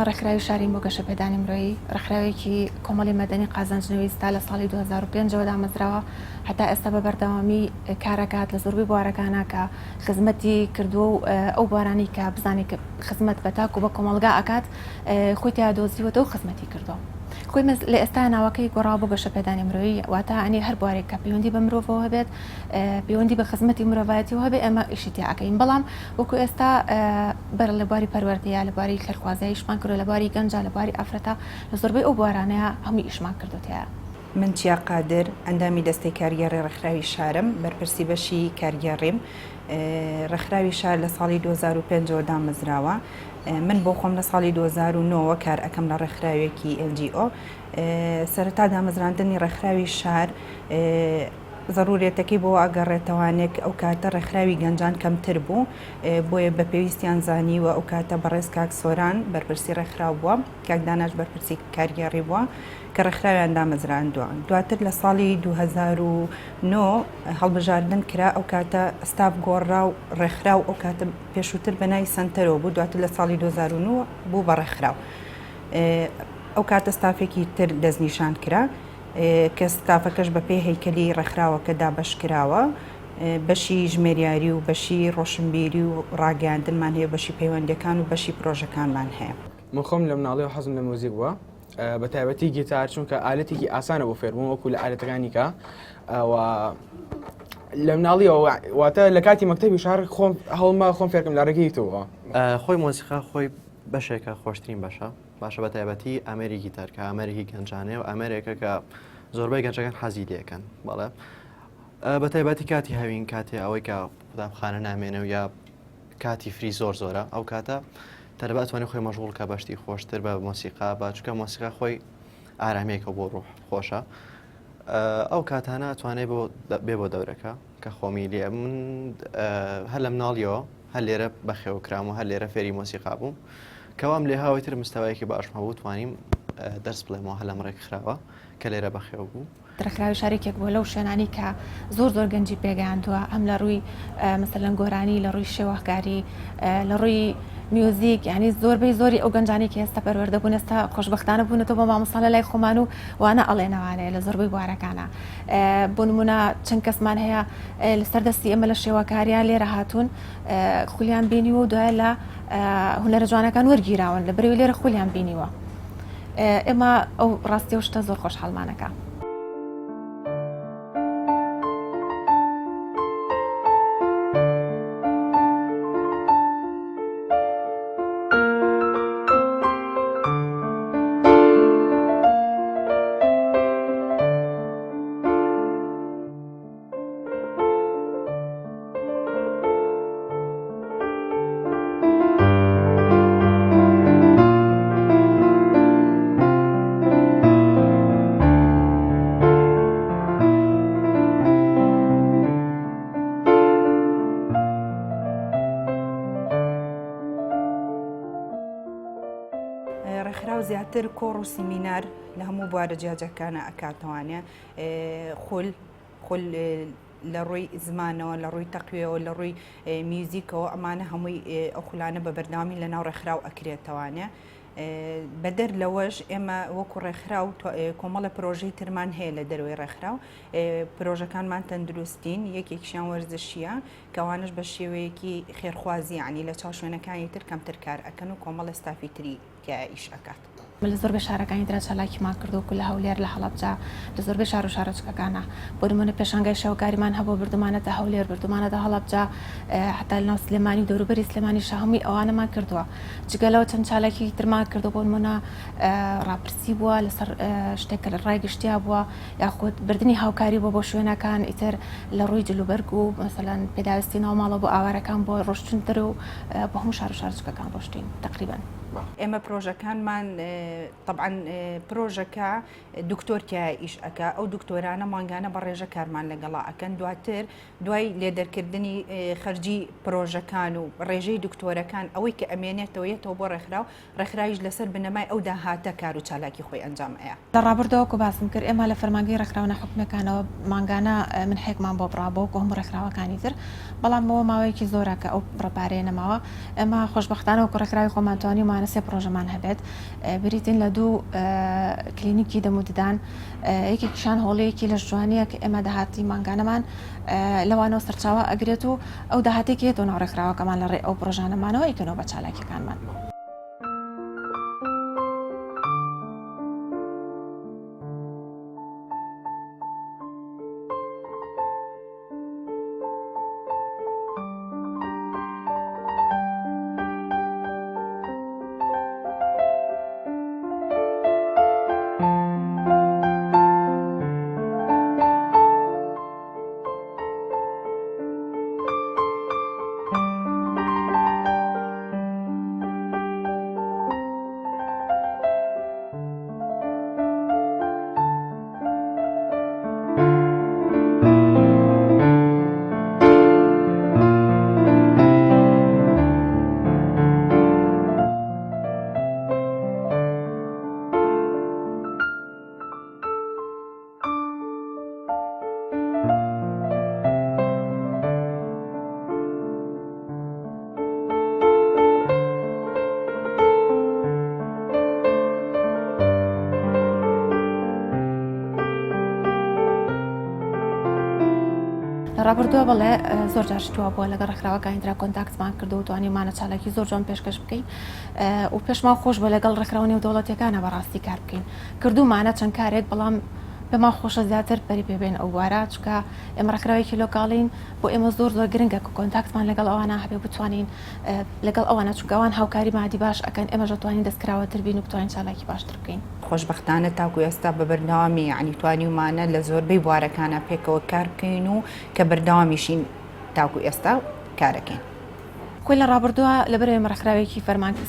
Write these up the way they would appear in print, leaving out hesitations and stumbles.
ڕێکخراوی شاری بۆ گەشە پێدانی مرۆیی ڕێکخراوێکی کۆمەڵی مەدەنی قازانجنەوەیستا لە ساڵی 2005 دامەزراوە هەتا ئێستا بە بەردەوامی کارەکات لە زۆربەی بوارەکانە کە خزمەتی کردووە و ئەو بوارانی کە بزانێت خزمەت بە تاک و بە کۆمەڵگا ئەکات خۆی تیا دۆزیوەتە و خزمەتی کردووە. خۆی لە ئێستا ناوەکەی گۆڕاو بۆ گەشە پێدانی مرۆیی واتە ئەنی هەر بوارێک کە پەیوەندی بە مرۆڤەوە هەبێت پەیوەندی بە خزمەتی مرۆڤایەتیەوە هەبێت ئێمە ئیشی تیا ئەکەین بەڵام وەکو ئێستا بەر لە بواری پەروەردەیە لە بواری خێرخوازایی ئیشمان کردو لە بواری گەنجە لە بواری ئافرەتە لە زۆربەی ئەو بوارانەیە هەمووی ئیشمان کردوتەیە. من چیا قادر ئەندامی دەستەی کارگەڕی ڕێکخراوی شارم بەرپرسی بەشی کارگەڕیم ڕێکخراوی شار لە ساڵی 2005 دامەزراوە. من بۆ خۆم لە ساڵی 2009 کار ئەەکەم لە ڕێکخراوێکی LGO. سەرەتا دامەزراندنی ڕێکخراوی شار ضرورێتەکەی بۆ ئاگەڕێتەوانێک ئەو کاتە ڕێکخراوی گەنجان کەمتر بوو بۆیە بە پێویستیان زانیوە ئەو کاتە بەڕێز کاک سۆران بەرپرسی ڕێکخراو بووە کاک داناش بەرپرسی کارگەڕی بووە کە ڕێکخراویان دامەزراندووە. دواتر لە ساڵی 2009 هەڵبژاردن کرا ئەو کاتە ئەستاف گۆڕا و ڕێکخراو ئەو کاتە پێشووتر بەناوی سنتەرەوە بوو دواتر لە ساڵی 2009 بوو بە ڕێکخراو. ئەو کاتە ستافێکی تر دەستنیشان کرا کە ستافەکەش بە پێی هەیکەلی ڕێکخراوەکە دابەش کراوە بەشی ژمێریاری و بەشی ڕۆشنبیری و ڕاگەاندنمان هەیە بەشی پەیوەندەکان و بەشی پرۆژەکانمان هەیە. من خۆم لە مناڵی و حەزم لە مۆزیک بووە بە تایبەتی گیتار چونکە ئالەتێکی ئاسانە بۆ فێربوون وەکو لە ئالەتەکانی کە لە مناڵیەوە واتە لە کاتی مەکتەبی شار هەڵما خۆم فێرکەم لە ڕێگەیتەوە خۆی مۆسیقا خۆی بەشێکە خۆشترین باشە بە تایبەتی ئەمەری گیتار کە ئەمەرێکی گەنجانەیە و ئەمەرێکە کە زۆربەی گەنجەکان حەزی لێەکەن بەڵێ بە تایبەتی کاتی هەوین کاتێ ئەوەی کە قوتابخانە نامێنە و یا کاتی فری زۆرە ئەو کاتە تەنەبەت ئەتوانێت خۆی مەشغوڵ کە بەشتی خۆشتر بە مۆسیقا چونکە مۆسیقا خۆی ئارامەیەکە بۆ ڕوح خۆشە ئەو کاتانە ئەتوانێت بێ بۆ دەورەکە کە خۆمی لێ من هەر لە مناڵیەوە هەر لێرە بەخێوکرام و هەر لێرە فێری مۆسیقا بووم کەوام لێ هاوەیتر مستەوایەکی باشمە بوو توانیم دەرس بڵێمەوە هەلەم ڕێکخراوە کە لێرە بەخێو بوو. ڕێکخراوی شارێکێک بۆ لەو شوێنانی کە زۆر گەنجی پێگەیاندووە هەم لە ڕووی مەسەلەن گۆرانی لە ڕووی شێوەخکاری لە ڕووی میوزیک یعنی زۆری ئەو گەنجانی کە ئێستا پەروەردەبوون ئێستا خۆشبەختانە بوونەتەوە بە مامۆستا لە لای خۆمان و وانە ئەڵێنەوانەیە لە زۆربەی بوارەکانە. بۆ نمونە چەند کەسمان هەیە لەسەر دەستی ئێمە لە شێوەکاریان لێرە هاتوون خولیان بینیوە و دوایە لە هونەرە جوانەکان وەرگیراون لە بەرەوەی لێرە خولیان بینیوە. ئێمە ئەو ڕاستی و شتە زۆر خۆشحاڵمانەکە. ڕێکخراو زیاتر کۆڕ و سیمینار لە هەموو بوارە جیاجەکانە ئەکاتەوانێ خول لە ڕووی زمانەوە لە ڕووی تەقویەوە لە ڕووی میوزیکەوە ئەمانە هەمووی ئەو خولانە بە بەرداوامی لە ناو ڕێکخراو ئەکرێتەوانێ. بەدەر لەوەش ئێمە وەکو ڕێکخراو کۆمەڵە پرۆژەی ترمان هەیە لە دەروی ڕێکخراو پرۆژەکانمان تەندروستین یەکێکیشیان وەرزشیە کەوانش بە شێوەیەکی خێرخوازی عنی لە چاو شوێنەکانی تر کەمتر کار ئەکەن و کۆمەڵە ستافی تری کە ئیش ئەکات. لە زۆربەی شارەکانی ترا چالاکیمان کردووە لە هەولێر لە هەڵەبجە لە زۆربەی شار و شارۆچکەکانە بۆ نمونە پێشانگای شێوەکاریمان هەبوو بردومانەتە هەولێر بردومانەتە هەڵەبجە حتا لە ناو سلێمانی دەوروبەری سلێمانی هەمووی ئەوانەمان کردووە. جگەلەوە چەند چالاکی ترمان کردو بۆ نمونە ڕاپرسی بووە لەسەر شتێک لە ڕای گشتیا بووە یاخود بردننی هاوکاری بۆ شوێنەکان ئیتر لە ڕووی جلوبەرگ و مەسەلەن پێداویستی ناوماڵە بۆ ئاوارەکان بۆ ڕۆشتنتر و بە هەموو شار و شارۆچکەکان ڕۆشتین تقریبا. ئێمە پرۆژەکانمان طبعا پرۆژەکە دکتۆرتیا ئیش ئەکا ئەو دکتۆرانە مانگانە بە ڕێژە کارمان لەگەڵا ئەکەن دواتر دوای لێدەرکردنی خەرجی پرۆژەکان و ڕێژەی دکتۆرەکان ئەوەی کە ئەمێنێتەوەیەتەوە بۆ ڕێکخراویش لەسەر بنەمای ئەو داهاتە کار و چالاکی خۆی ئەنجام ئەیە. لە ڕابردەوە کە باسم کرد ئێمە لە فەرمانگەی ڕێکخراونە حکومەکانەوە مانگانە من حێکمان بۆ بڕابەوە و هەموو ڕێکخراوەکانی تر بەڵام ئەوە ماوەیەکی زۆرە کە ئەو ڕەپارەیە نەماوە ئێمە خۆشبەختانەوە ڕێکخراوی خۆمانتوانیمان بتوانە 3 پرۆژەمان هەبێت بریتین لە 2 کلینیکی دەموددان یەکێکیشان هۆڵەیەکی لە جوانیە کە ئێمە داهاتی مانگانەمان لەوانەوە سەرچاوە ئەگرێت و ئەو داهاتێکێتەوە ناوڕێکراوەکەمان لە ڕێ ئەو پرۆژانەمانەوە ئیکەنەوە بە چالاکیەکانمان. ڕابردووە بڵێ زۆر جاشتووە بووە لەگە ڕێکخراوەکە ئینترا کۆنتاکتمان کردو و توانیمانە چالاکی زۆر جۆن پێشکەش بکەین و پێشمان خۆش بۆ لەگەڵ ڕێکخراو نێودەوڵەتیەکانە بەڕاستی کار بکەین کردومانە چەند کارێک بەڵام پێمان خۆشە زیاتر پەری پێبێن ئەو وارە چکە ئێمە ڕێکخراوێکی لۆکاڵین بۆ ئێمە زۆر گرنگە کە کۆنتاکتمان لەگەڵ ئەوانە هەبێ بتوانین لەگەڵ ئەوانە چووکەوان هاوکاری مادی باش ئەکەن ئێمە دەتوانین دەستکراوەتر بین و بتوانین چالاکی باشتر بکەین. خۆشبەختانە تاکو ئێستا بە بەردەوامی عنی توانیمانە لە زۆربەی بوارەکانە پێکەوە کار بکەین و کە بەردەوامیشین تاکو ئێستا کارەکەین. خۆی لە ڕابردووە لەبەرێمە ڕێکخراوێکی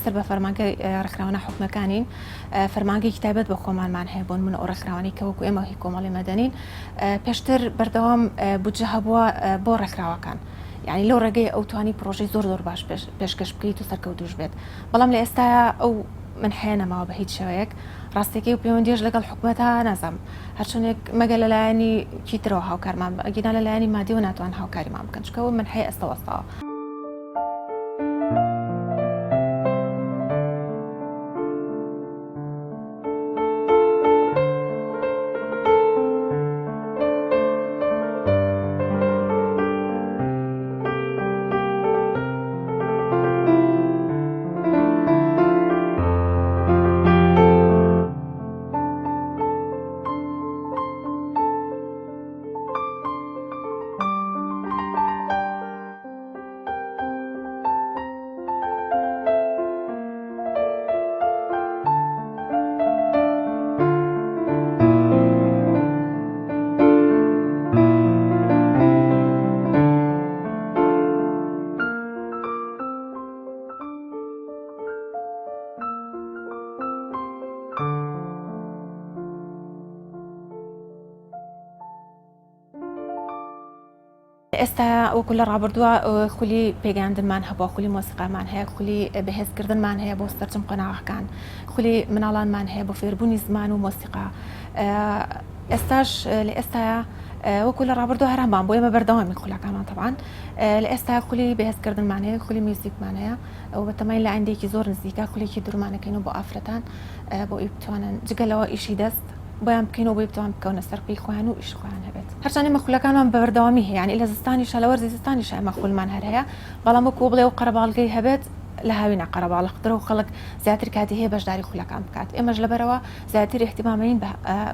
سەر بە فەرمانگەی ڕێکخراوە حکومەکانین فەرمانگەیەکی تایبەت بە خۆمانمان هەیە بۆن منە ئەو ڕێکخراوانی کە وەکو ئێمە هی کۆمەڵی مەدەنین پێشتر بەردەوام بودجە هەبووە بۆ ڕێکخراوەکان یعنی لەو ڕێگەی ئەو توانی پرۆژەی زۆر باش پێشکەش بکەیت و سەرکەوتوش بێت بەڵام لە ئێستاە ئەو من حێنەماوە بە هیچ شێوەیەک ڕاستێکی و پەیوەندیش لەگەڵ حکومەتە نازام هەرچۆنێک مەگە لەلایەنی کیترەوە هاوکارمان ئەگینا لەلایەنی مادیەوە ناتوان هاوکاریمان بکەن چکەوە من حێ ئەستەوەستاوە. ئێستا وەکو لە ڕابردووە خولی پێگەاندنمان هەبووە خولی مۆسیقامان هەیە خولی بەهێزکردنمان هەیە بۆ سەرچم قۆناغەکان خولی مناڵانمان هەیە بۆ فێربوونی زمان و مۆسیقا ئێستاش لە ئێستاە وەکو لە ڕابردووە هەرمان بۆ ئێمە بەردەوامی خولەکانمان تەبان لە ئێستا خولی بەهێزکردنمان هەیە خولی میوزیکمان هەیە ئەو بەتەمای لە ئەندێکی زۆر نزیکە خولێکی دوورمانەکەین و بۆ ئافرەتان بۆ بتوانن جگەلەوە ئیشی دەست بۆیان بکەین و بۆی بتوان بکەونە سەرپی خۆیان و ئیش خۆیان هەبێت هەرچەندە مەخولەکانمان بە بەردەوامی هەیە یعنی لە زستانیشە لە وەرزی زستانیشە مەخولمان هەر هەیە بەڵام وەکو بڵێ و قەرەباڵگەی هەبێت لە هاوینە قەرەباڵغترە و خەڵک زیاتر کاتی هەیە بەشداری خولەکان بکات ئێمەش لەبەرەوە زیاتر احتیمامەین بە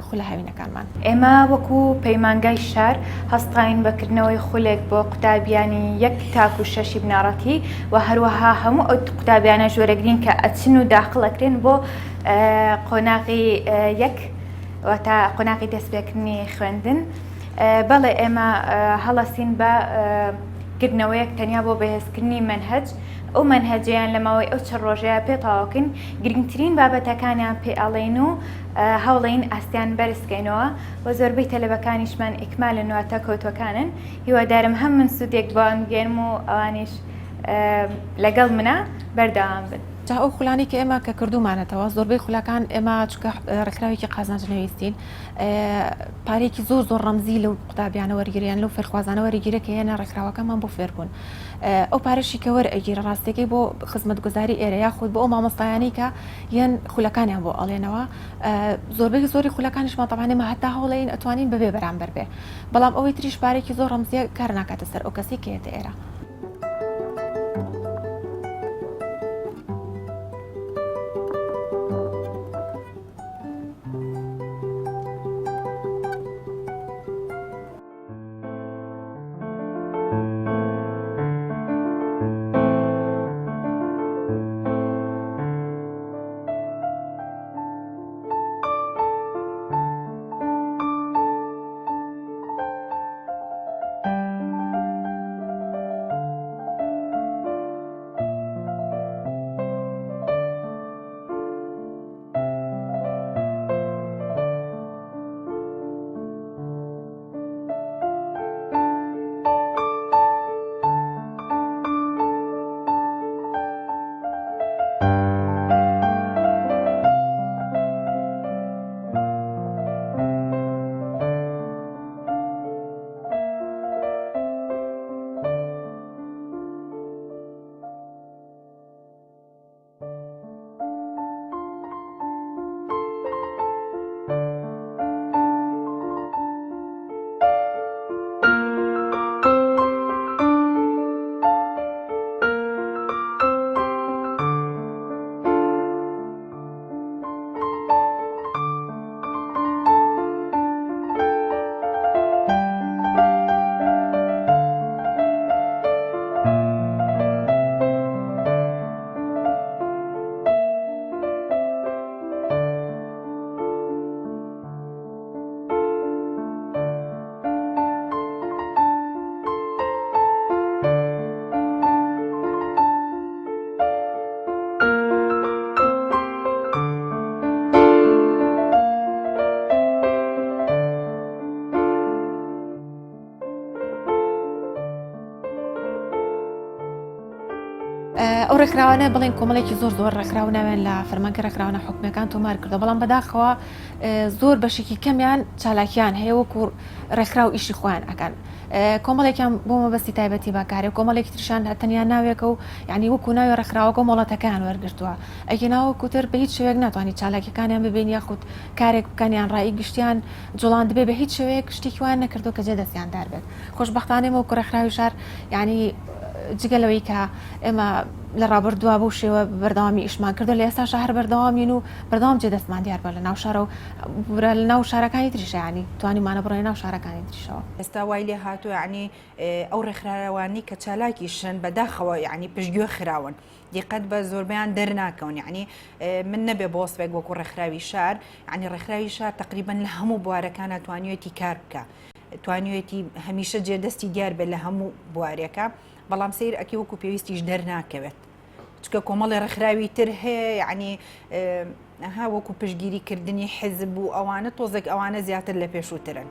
خولە هاوینەکانمان. ئێمە وەکو پەیمانگای شار هەستاین بەکردنەوەی خولێک بۆ قوتابیانی 1 تا 6 بناڕەتی و هەروەها هەموو ئەو قوتابیانە ژۆرەگرین کە ئەچن و داخڵەکرێن بۆ قۆناغی 1 واتە قۆناغی دەستپێکردنی خوێندن بەڵێ ئێمە هەڵەسین بە کردنەوەیەک تەنیا بۆ بەهێزکردنی مەنهەج ئەو مەنهەجیان لە ماوەی ئەو چەند ڕۆژەیە پێتاواکەین گرنگترین بابەتەکانیان پێ ئەڵێن و هەوڵین ئاستیان بەرزکەینەوە و زۆربەی تەلەبەکانیشمان ئیکمالن واتە کەوتوەکانن هیوادارم هەم من سوودێک بۆ ئەم گێرم و ئەوانیش لەگەڵ منە بەردەوام بن. جا ئەو خولانی کە ئێمە کە کردومانەتەوە زۆربەی خولەکان ئێمە چکە ڕێکخراوێکی قازانجنەویستین پارێکی زۆر ڕەمزی لەو قوتابیانە وەرگریان لەو فێرخوازانە وەرگیرە کە هێنە ڕێکخراوەکەمان بۆ فێربوون ئەو پارەشی کە وەرئەگیرە ڕاستەکەی بۆ خزمەتگوزاری ئێرە یاخود بۆ ئەو مامۆستایانی کە یەن خولەکانیان بۆ ئەڵێنەوە زۆربەی زۆری خولەکانیشمان تەوانێمە هەتا هەوڵین ئەتوانین بەبێ بەرامبەر بێ بەڵام ئەوەی تریش پارێکی زۆر ڕەمزیە کار ناکاتە سەر ئەو کەسی کێتە ئێرە. ئەو ڕێکخراوانە بڵێن کۆمەڵێکی زۆر ڕێکخراو ناوێن لە فەرمانکە ڕێکخراوانە حکومەکان تۆمار کردو بەڵام بەداخەوە زۆر بەشێکی کەمیان چالاکیان هەیە وەکو ڕێکخراو ئیشی خۆیان ئەکەن کۆمەڵێکیان بۆ مەبەستی تایبەتی بەکارێ کۆمەڵێکی ترشان تەنیا ناوێکە و یعنی وەکو ناوی ڕێکخراوەکە مۆڵەتەکان وەرگرتووە ئەگەناوە کوتر بە هیچ شوێک ناتوانانی چالاکیەکانیان ببین یاخود کارێک بکەنیان ڕایی گشتیان جوڵان دەبێ بە هیچ شوەیەک شتێکیوان نەکردو کە جێ دەستیاندار بێت خۆشبەختانەوە وەکو ڕێکخراوی شار یعنی جگەلەوەی کە ئێمە لە ڕابردووە بۆ شێوە بەردەوامی ئیشمان کردو لە ئێستا شەهر بەردەوامین و بەردەوام جێ دەستمان دیار بە لە ناو شارە و لە ناو شارەکانی تریشانی توانیمانە بڕۆی ناو شارەکانی تریشەوە ئێستا وای لێ هاتووە یعنی ئەو ڕێکخراوانی کە چالاکیشن بەداخەوە یعنی پشتگوێ خراون دیقەت بە زۆربیان دەرناکەون یعنی من نەبێ بۆسبێک وەکو ڕێکخراوی شار یعنی ڕێکخراوی شار تقریبا لە هەموو بوارەکانە توانیوێتی کار بکە توانیوێتی هەمیشە جێدەستی دیار بێت لە هەموو بوارێکە بەڵام سیر ئەکی وەکو پێویستیش دەرناکەوێت چکە کۆمەڵی ڕێکخراوی تر هەیە یعنی ها وەکو پشتگیریکردنی حزب و ئەوانە تۆزێک ئەوانە زیاتر لە پێشووترن.